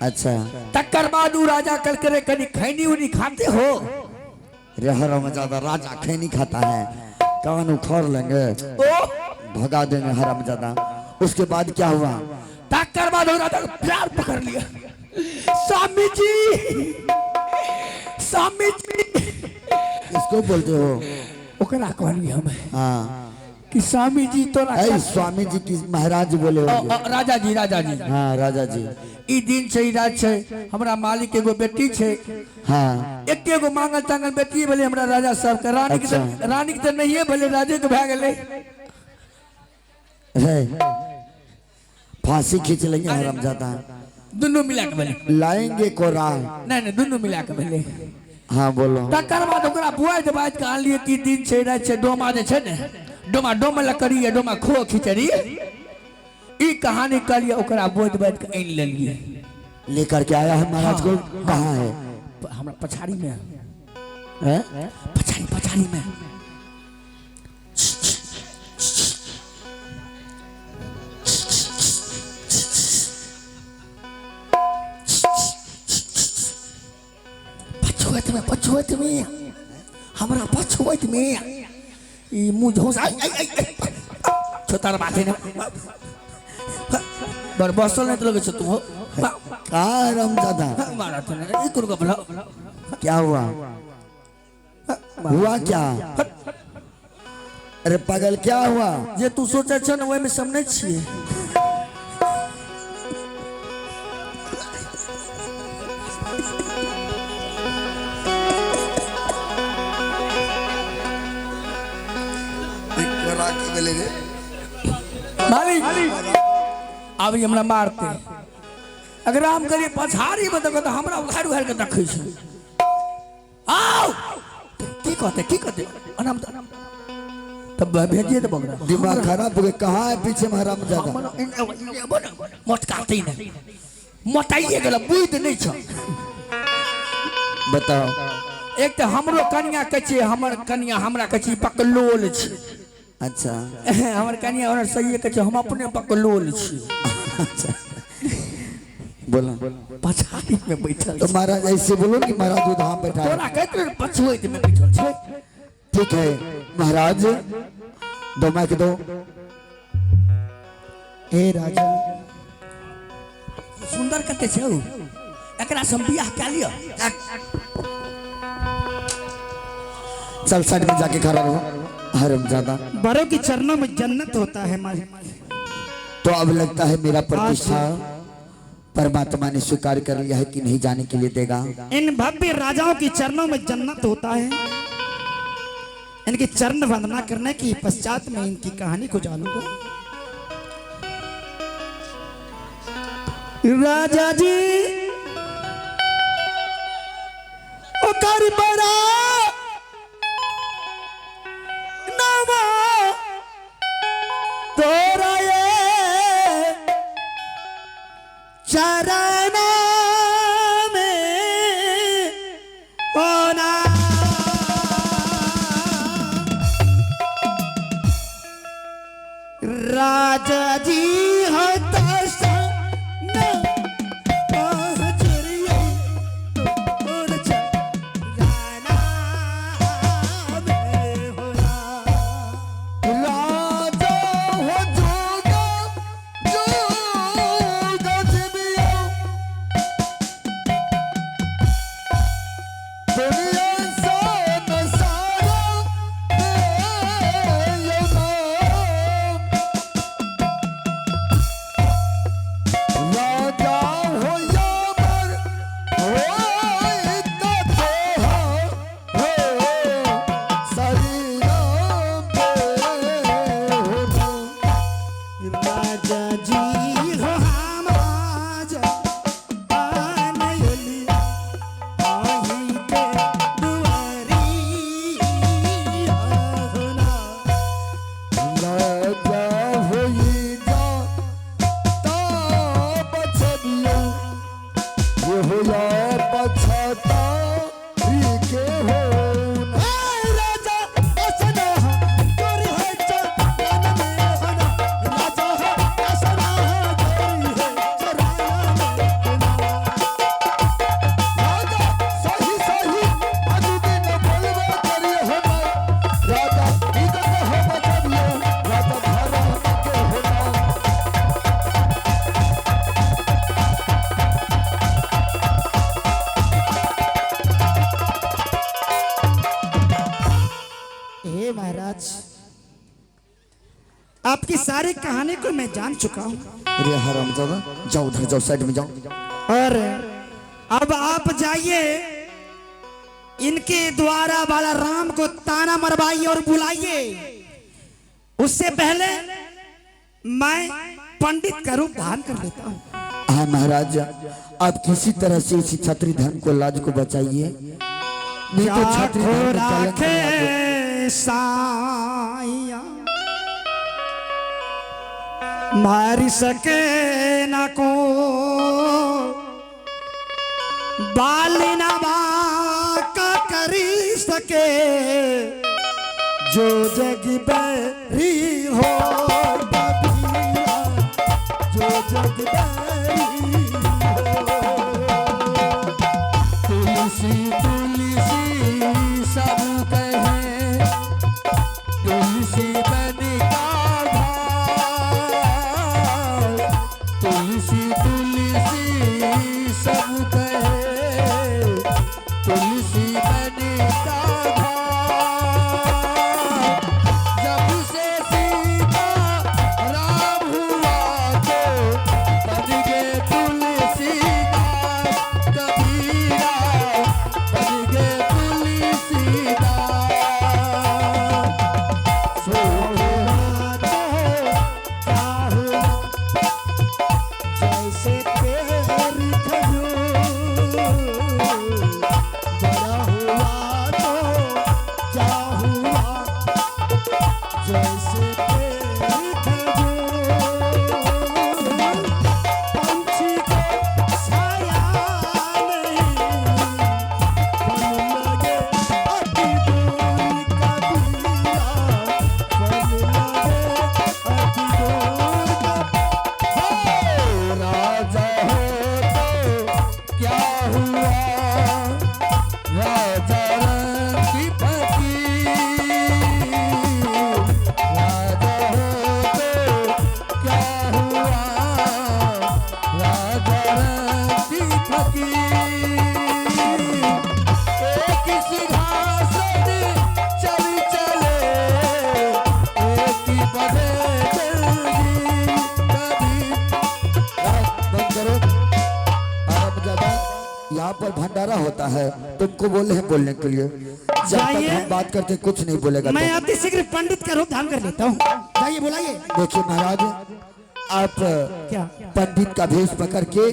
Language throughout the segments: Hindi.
अच्छा तक्कर बाद राजा कल करे कभी खैनी उनी खाते हो? रहर में ज्यादा राजा खैनी खाता है, कान उखाड़ लेंगे, भगा देंगे हराम ज्यादा। उसके बाद क्या हुआ? तक्कर बाद राजा को प्यार पकड़ लिया। स्वामी जी, स्वामी जी इसको बोलते हो? ओकरा कहलिए हम हाँ कि स्वामी जी तो स्वामी जी की महाराज बोले हो? राजा जी, राजा जी। हाँ राजा जी। ई दिन से ई रात से हमरा मालिक एगो बेटी छे। हाँ एक एगो मांगल तांगल बेटी भले हमरा राजा साहब के। रानी अच्छा। के रानी के नहीं है भले राजे के भाग गेले। फांसी खींच लेंगे हराम ज्यादा। दोनों मिला के भले लाएंगे कोरा। नहीं दोनों मिला के भले। हाँ बोलो। तकर बाद ओकरा बुआई के बात कह लिए कि दिन से रात से डोमा जे छे ने, डोमा डोमा लकड़ी है, डोमा खो खिचड़ी, ई कहानी करिए ओकरा बोझ बैठ के आन ले लिए। लेकर के आया है महाराज को। कहाँ है? हमरा पछाड़ी में है? पछाड़ी पछाड़ी में। पछुआत में हमरा पछुआत में ई मुंह झोस छोटा बाते ने बर बसल नहीं तो लगे छ तू का राम ज्यादा मारा तो नहीं ई कुरगा भला। क्या हुआ? हुआ क्या? अरे पागल क्या हुआ? जे तू सोचे छ न ओय में सब नहीं छिए। मालिक अभी हमरा मारते अगर हम करिए पछाड़ी में देखो तो हमरा उखाड़ उखाड़ के रखे छ। आओ की कहते अनाम तब भेजिए तो बगरा। दिमाग खराब हो गया। कहाँ है पीछे महाराम ज्यादा? मत काटते नहीं, मोटाइए गेल बुझ नहीं छ। बताओ। एक तो हमरो कन्या कचे, हमर कन्या हमरा कचे पकलोल छ। अच्छा हमर कन्या और सही कचे हम अपने पकलोल छ। अच्छा बोलो। पछाड़ी में बैठल तो महाराज ऐसे बोलो कि महाराज उधर बैठा है। तोरा कहते पछुआत में बैठल छ। ठीक है महाराज, दो माइक दो। हे राजा सुंदर कते छौ, एकरा से बियाह कर लियो। चल साइड में जाके खड़ा रहो हरम ज्यादा। बड़ों के चरणों में जन्नत होता है मालिक। तो अब लगता है मेरा प्रतिष्ठा परमात्मा ने स्वीकार कर लिया है कि नहीं जाने के लिए देगा। इन भव्य राजाओं के चरणों में जन्नत होता है। इनके चरण वंदना करने की पश्चात में इनकी कहानी को जानूंगा। राजा जी ओ कर बड़ा नामा तोरा ये चरण में होना। राजा जी होता आपकी सारी कहानी को मैं जान चुका हूँ। अरे हरामजादा, जाओ उधर जाओ, साइड में जाओ। और अब आप जाइए, इनके द्वारा वाला राम को ताना मरवाइए और बुलाइए। उससे पहले मैं पंडित का रूप धारण कर लेता हूँ। हाँ महाराज, आप किसी तरह से इसी छत्री धर्म को, लाज को बचाइए, नहीं तो छत्री धर्म को कलंक लगे। साइया मारी सके न को बालिना का करी सके, जो जग बैरी हो बबिया, जो जग बैरी हो। तुलसी तुलसी सब कहे, तुलसी बन का भाव, तुलसी तुलसी सब कहे, तुलसी बन का भाव। जब से सीता राम हुआ तो बन गए तुलसीदास, कबीरा बन गए तुलसीदास। सो हुआ तो क्या हुआ, जैसे तेरी खजूर, बड़ा हुआ तो क्या हुआ, जैसे तेरी खजूर। पंछी को छाया नहीं, बन लगे अति दूर कबीरा, बन लगे अति दूर कबीरा। राजा हो तो क्या हुआ, राजा रंग की फकीर। राजा हो तो क्या हुआ, राजा रंग की फकीर। एक सिंहासन चल चले, एक ही बने जल्दी कभी। बंद करो। हरामजादा, यहाँ पर भंडारा होता है, तुमको बोले हैं बोलने के लिए। जब तक जाइए। हम बात करते कुछ नहीं बोलेगा। मैं तुम। अति शीघ्र पंडित का रूप धारण कर लेता हूँ। जाइए बुलाइए। देखिए महाराज, आप क्या? पंडित का भेष पकड़ के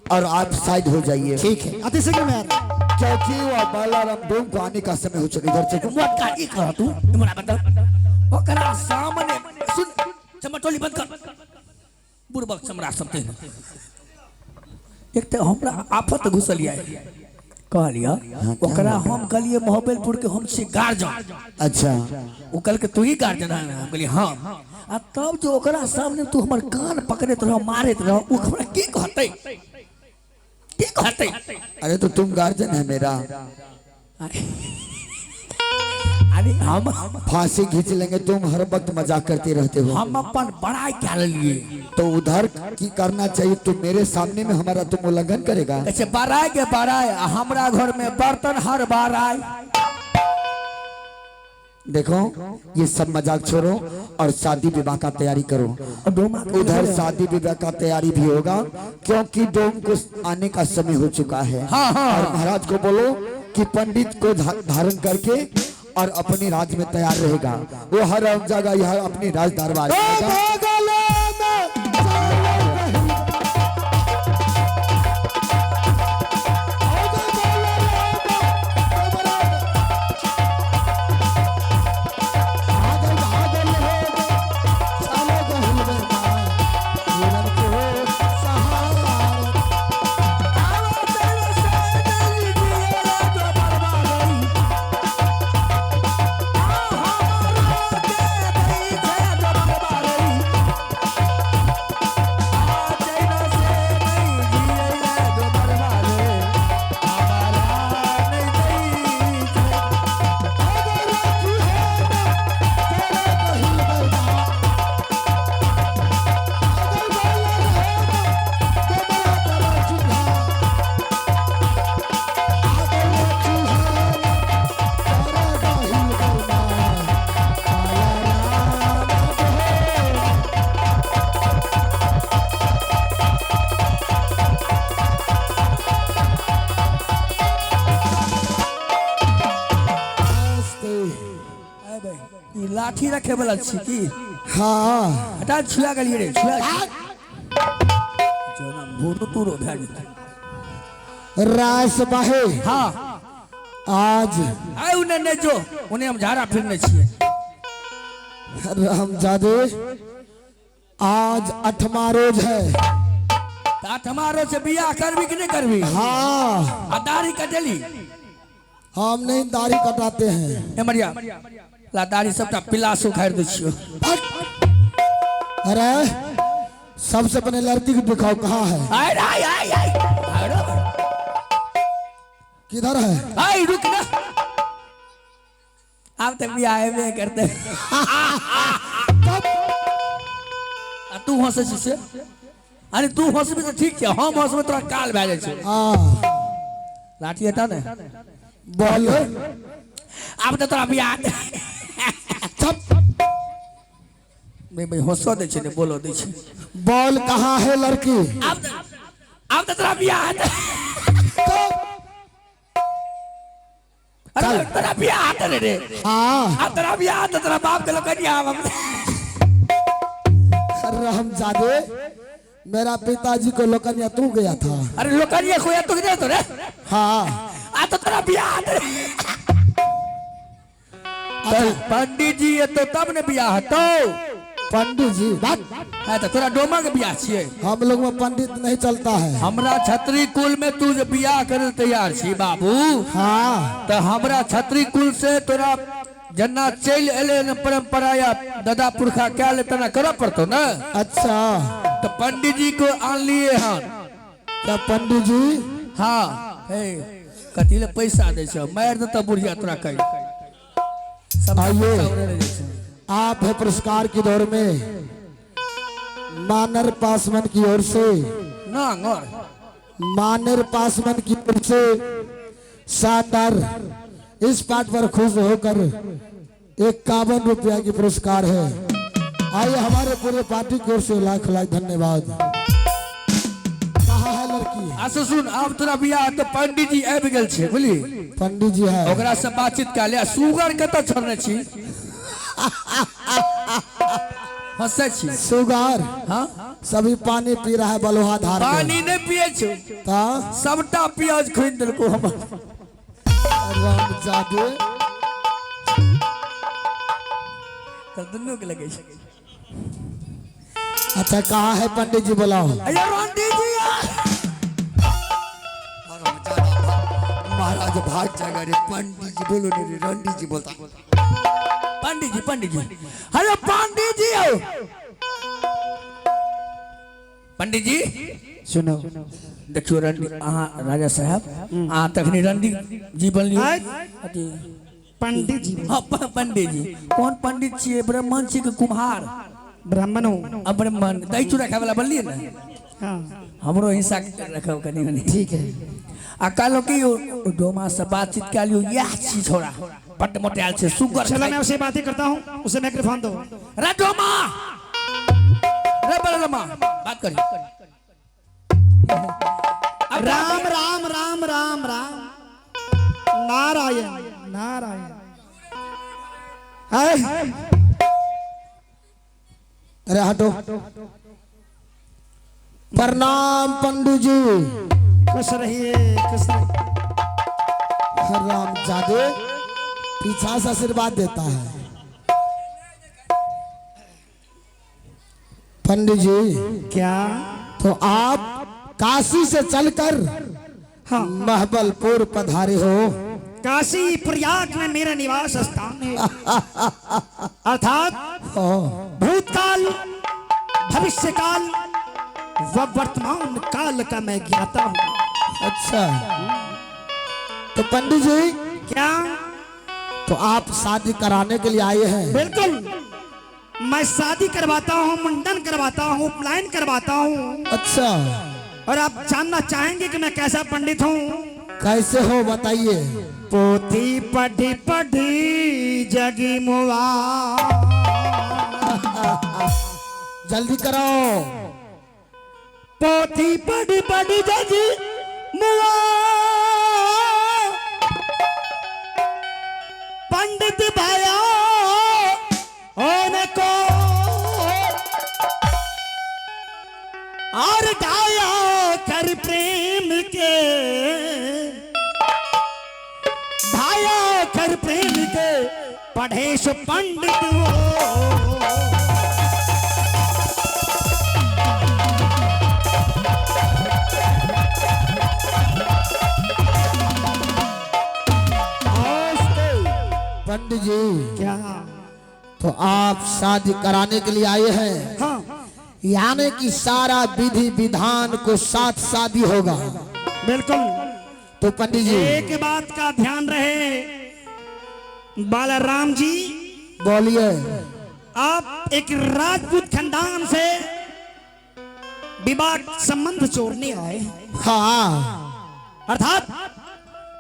और आप साइड हो जाइए, ठीक है, अति शीघ्र मैं आ रहा हूँ। क्योंकि वो बालाराम डोम को आने का समय हो चुका। इधर से वो काजी करा तू हमरा बता, ओकरा सामने सुन, चमटोली बंद कर, बुरबक चमड़ा सबते। एक तो हमरा आफत घुसलिया कहलिया, ओकरा हम कहलिए मोहब्बतपुर के हमसे गार्जियन। अच्छा, वो कल के तू ही गार्जियन है ना, हम कहलिए हाँ। आ तब जो ओकरा सामने तू हमर कान पकड़त रह, मारत रह, वो हमरा की कहते, की कहते। अरे तो तुम गार्जियन है मेरा, अरे हम फांसी खींच लेंगे। तुम हर वक्त मजाक करते रहते हो। हम अपन बड़ाई क्या लिए, तो उधर की करना चाहिए। तुम मेरे सामने में हमारा तुम उल्लंघन करेगा। ऐसे बड़ाई के बड़ाई, हमरा घर में बर्तन हर बार आए। देखो, ये सब मजाक छोड़ो और शादी विवाह का तैयारी करो। उधर शादी विवाह का तैयारी भी होगा, क्योंकि डोम को आने का समय हो चुका है। हाँ, हाँ। और महाराज को बोलो कि पंडित को धारण करके और अपने राज में तैयार रहेगा। वो हर जगह यह अपने राज दरबार रहेगा। लाठी रखे वाला छी की हाँ हटा छुआ गेलिए रे छुआ जो ना भूरो तूरो भै जेतै रास बाहे हाँ आज आय उन्हें ने जो उन्हें हम झाड़ा फिरने छिए रामजादे आज 8वां रोज है। तात हमारो से बियाह करबी कि नहीं करबी हाँ आ दाढ़ी कटेली हम नहीं दाढ़ी कटाते हैं। ए मरिया ला दाढ़ी सबटा पिलास उखाड़ दे छियो अरे सबसे पहले लड़की को दिखाओ कहाँ है आय आय आय आय किधर है आय रुक ना आप तक भी आए में करते तू हंसे से अरे तू हंसबी तो ठीक है हम हंसबे तोरा काल भै जाय छै हाँ लाठी हटा ने बोल अब तो तोरा बियाह भाई हंसो दे छै ने बोलो दे छै बोल कहाँ है लड़की अब तो तोरा बियाह अरे तोरा बियाह त रे हाँ अब तोरा बियाह त तोरा बाप के लोकनिया रामजादे मेरा पिताजी को लोकनिया तू गया था। अरे लोकनिया खोया तो नहीं तो रे हाँ आ तो तेरा बियाह पंडित जी ये तो तब ने बियाह तो पंडित जी बात है तो तोरा डोमा के बियाह छिए हम लोग में पंडित नहीं चलता है। हमरा छत्री कुल में तू जो बियाह करे तैयार छी बाबू हाँ तो हमरा छत्री कुल से तोरा जना चल एले न परंपरा या दादा पुरखा क्या ले तना करब पड़तो ना। अच्छा तो पंडित जी को आन लिए हन क्या पंडित जी हाँ हे कथी ले पैसा दे छो मार दे त बुढ़िया तोरा कही आइए आप है पुरस्कार की दौर में मानर पासवान की ओर से ना ngor मानर पासवान की ओर से शानदार इस पाठ पर खुश होकर 51 रुपया की पुरस्कार है। आइए हमारे पूरे पार्टी की ओर से लाख लाख धन्यवाद। कहाँ है लड़की अच्छा सुन अब तोरा बियाह तो पंडित जी आबि गेल छे बुझली पंडित जी है ओकरा से बातचीत कर ले सुगर कत छोड़ने छी हंसे छी सुगार हाँ सभी पानी पी रहा है बलोहा धार में। पानी नहीं पिए छो का सबटा प्याज खरीद देलको हम रामजादे तो दुनू के लगे छै अच्छा कहाँ है पंडित जी बुलाओ। अरे पंडित जी महाराज भाग जाएगा रे पंडित जी बोलो नहीं रे रंडी जी बोलता पंडित जी अरे पंडित जी आओ पंडित जी सुनो देखियो रंडी अहाँ राजा साहब अहाँ तखनी रंडी जी बनलियो पंडित जी हाँ पंडित जी कौन पंडित छिए ब्राह्मण छी के कुम्हार ब्राह्मण हूँ अब ब्राह्मण दही चूड़ा खाए वाला बनलिए ना हाँ हमरो हिस्सा रखो कनी कनी ठीक है आ कहलो कि डोमा से बातचीत कर लियो यह चीज छोड़ा बट मोटेल से सुगर चलो मैं उसे बातें करता हूँ उसे माइक्रोफोन दो रे डोमा रे बलरमा बात करी राम राम राम राम राम नारायण नारायण अरे हटो प्रणाम पंडित जी खुश रहिए खुश रहिए रामजादे पीछा से आशीर्वाद देता है। पंडित जी क्या तो आप काशी से चलकर हाँ महबलपुर पधारे हो। काशी प्रयाग में मेरा निवास स्थान है अर्थात भूतकाल भविष्य काल व वर्तमान काल का मैं ज्ञाता हूँ। अच्छा तो पंडित जी क्या तो आप शादी कराने के लिए आए हैं। बिल्कुल मैं शादी करवाता हूँ मुंडन करवाता हूँ उपनयन करवाता हूँ। अच्छा और आप जानना चाहेंगे कि मैं कैसा पंडित हूँ। कैसे हो बताइए। पोथी पढ़ी पढ़ी जगी मुआ जल्दी करो। पोथी पढ़ी पढ़ी जगी मुआ पंडित भाया प्रेम के, भाया कर प्रेम के, पढ़े सो पंडित वो। पंडित जी क्या? तो आप शादी कराने के लिए आए हैं, हाँ यानी कि सारा विधि विधान को साथ शादी होगा। बिल्कुल। तो पंडित जी एक बात का ध्यान रहे बालाराम जी, बोलिए। आप एक राजपूत खानदान से विवाह संबंध जोड़ने आए, हाँ, अर्थात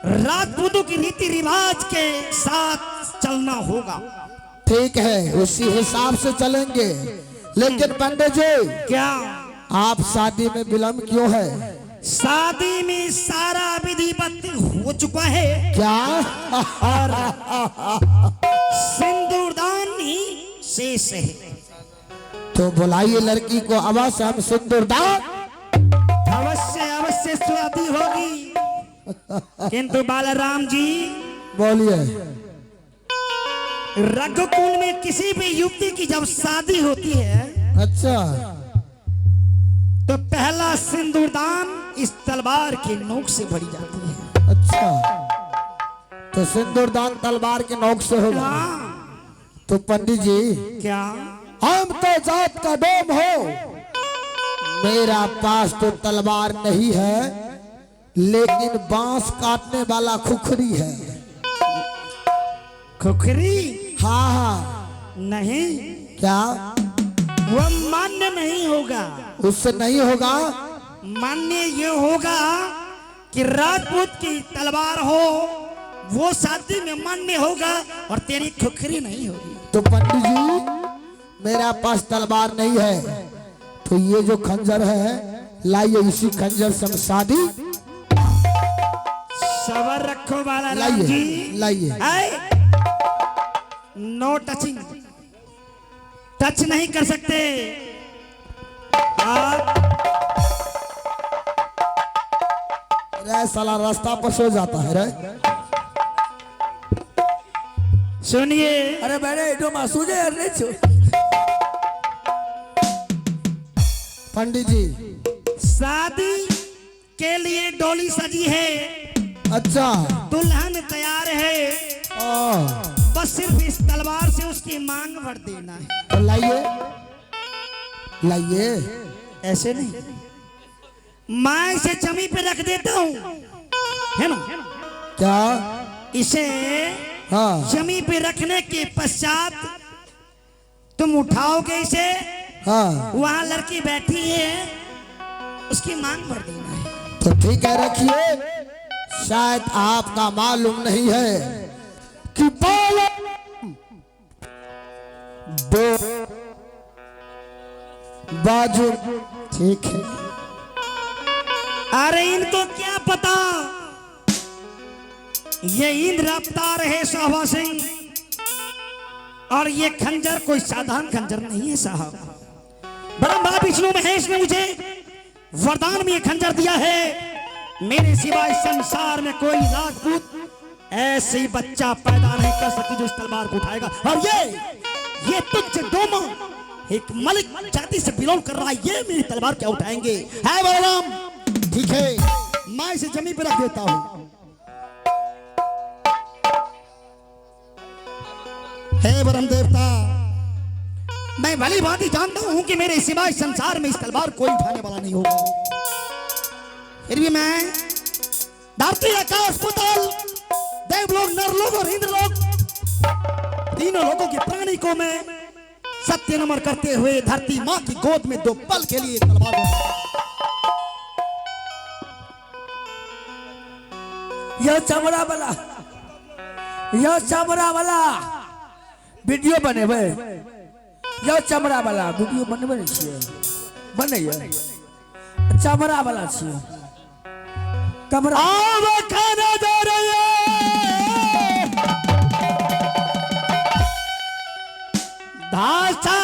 राजपूतों की रीति रिवाज के साथ चलना होगा। ठीक है, उसी हिसाब से चलेंगे। लेकिन पंडित जी क्या? आप शादी में विलंब क्यों है? शादी में सारा विधिवत हो चुका है क्या? और सिंदूरदान ही शेष है। तो बुलाइए लड़की को, अवश्य हम सिंदूरदान। अवश्य अवश्य शादी होगी, किंतु बालाराम जी बोलिए। रघुकुल में किसी भी युवती की जब शादी होती है अच्छा, तो पहला सिंदूरदान इस तलवार की नोक से भरी जाती है। अच्छा, तो सिंदूरदान तलवार के नोक से होगा। हाँ। तो पंडित जी क्या? हम तो जात का डोम हो, मेरा पास तो तलवार नहीं है, लेकिन बांस काटने वाला खुखरी है। खुखरी? हाँ हाँ। नहीं, क्या? वह मान्य नहीं होगा। उससे नहीं होगा? मान्य ये होगा कि राजपूत की तलवार हो, वो शादी में मान्य होगा, और तेरी खुखरी नहीं होगी। तो पंडित जी मेरा पास तलवार नहीं है, तो ये जो खंजर है लाइए, इसी खंजर से हम शादी। सबर रखो बालाराम लाइए जी। लाइए। नो टचिंग, टच नहीं कर सकते आप। रे साला रास्ता पर सो जाता है रे। सुनिए, अरे मैंने जो मासूजे अरे छो पंडित जी शादी के लिए डोली सजी है, अच्छा, दुल्हन तैयार है, बस सिर्फ इस तलवार से उसकी मांग भर देना है। तो लाइए लाइए। ऐसे नहीं, मैं इसे जमीन पे रख देता हूँ, है ना? क्या? इसे हाँ जमीन पे रखने के पश्चात तुम उठाओगे इसे, हाँ, वहां लड़की बैठी है, उसकी मांग भर देना है। तो ठीक है, रखिए। शायद आपका मालूम नहीं है कि दो बाजू। ठीक है। अरे इनको क्या पता, ये इंद्र अवतार है शोभा सिंह, और ये खंजर कोई साधारण खंजर नहीं है साहब। ब्रह्मा विष्णु महेश ने मुझे वरदान में ये खंजर दिया है, मेरे सिवाय संसार में कोई राजपूत ऐसे ही बच्चा पैदा नहीं कर सकती जो इस तलवार को उठाएगा। और ये तुच्छ डोमा एक मलिक जाति से बिलोंग कर रहा है, ये मेरी तलवार क्या उठाएंगे? है बलराम? ठीक है, मैं इसे जमीन पर रख देता हूं। हे ब्रह्म देवता, मैं भली भांति जानता हूं कि मेरे सिवाय संसार में इस तलवार कोई उठाने वाला नहीं होगा, फिर भी मैं धरती, आकाश, पाताल, देवलोक, नरलोक और इंद्रलोक, तीनों लोगों के प्राणी को मैं सत्य नमन करते हुए धरती मां की गोद में दो पल के लिए तलवार यह चमड़ा वाला वीडियो बनेबे, यह चमड़ा वाला वीडियो बनबे छियै, बनैया चमड़ा वाला छियै, कमरा खाना दे रही धासा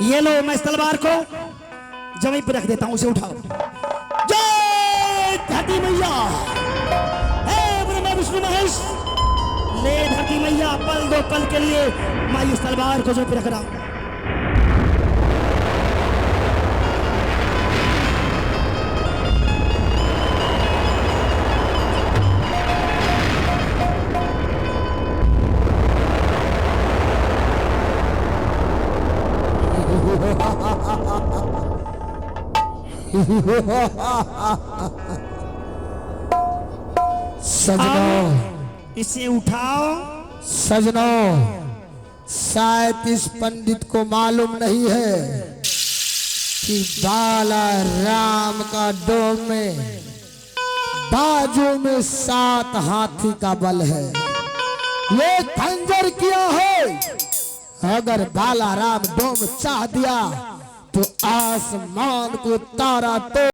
ये लो, मैं इस तलवार को जमीन पर रख देता हूं, उसे उठाओ। जय धरती मैया, हे ब्रह्मा विष्णु महेश, ले धरती मैया, पल दो पल के लिए मैं इस तलवार को जमीन पर रख रहा हूं। सजनों, इसे उठाओ। सजनों, शायद इस पंडित को मालूम नहीं है कि बाला राम का डोम में बाजू में 7 हाथी का बल है। ये खंजर किया है, अगर बाला राम डोम चाह दिया तो आसमान को तारा तोड़